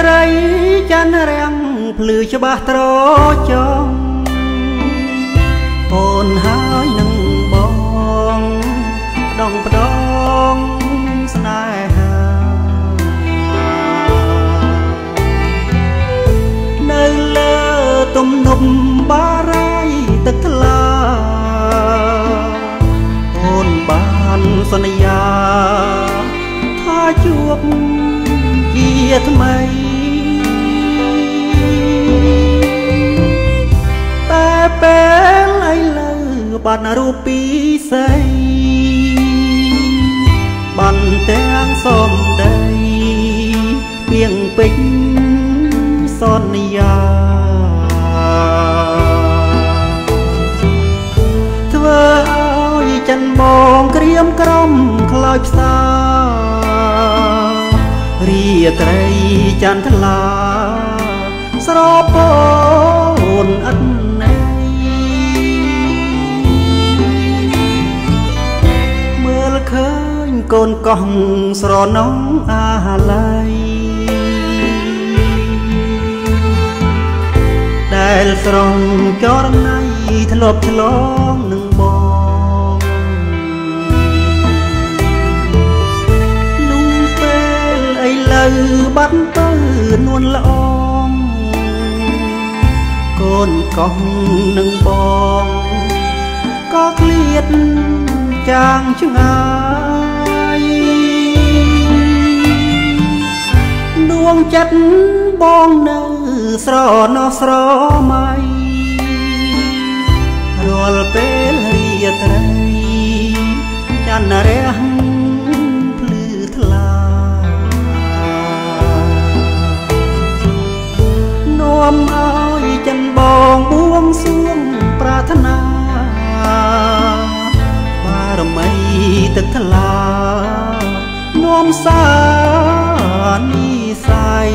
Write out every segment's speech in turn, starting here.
ត្រីច័ន្ទរាំងភ្លឺច្បាស់ត្រចង់អូនហើយនឹងបងដងផ្ដងស្នេហានៅលើទំនប់បារាយទឹកថ្លាអូនបានសន្យាថាជួបជាថ្មីតែពេលឥឡូវបាត់រូបពីស្រីបានទាំងសំដីពីងពេញសន្យាធ្វើឲ្យចិនបងក្រៀមក្រំខ្លោចផ្សារីត្រីចន្ទថ្លាស្រពោនអត់ណែមើលឃើញកូនកោះស្រណងអាឡ័យដែលស្រងចរណៃធ្លាប់ឆ្លងនឹងបងនោះពេលឥឡូវបាត់ទៅនួនល្អងកូនកោះនឹងបងក៏ឃ្លាតចាងឆ្ងាយដួងចិត្តបងនៅស្រណោះស្រមៃរាល់ពេលរាត្រីច័ន្ទរះភ្លឺថ្លានាំឲ្យចិនបងបួងសួងប្រាថ្នាបារមីទឹកថ្លានាំសានិស័យ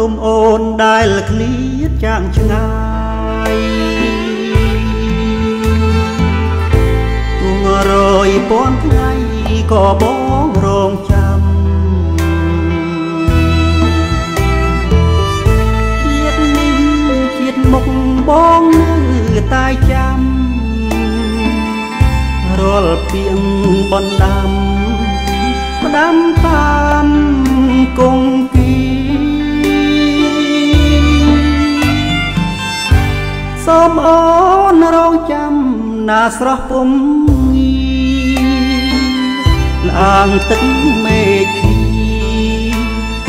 រុំអូនដែលឃ្លៀតចាងឆ្ងាយទួងរយពាន់ថ្ងៃក៏បងរងចាំជាតិនេះជាតិមុខបងនៅតែចាំរាល់ពីងបណ្ដាំផ្ដាំតាមគង្គីសូមអូនរងចាំណាស្រស់ពុំងីលាងទឹកមេឃី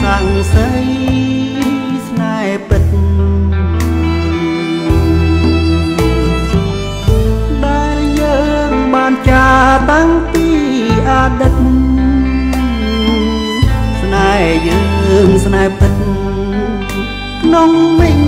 សាំងសីស្នេហ៍ពិតដែលយើងបានចាតាំងពីអតីតស្នេហ៍យើងស្នេហ៍ពិតក្នុងមិញ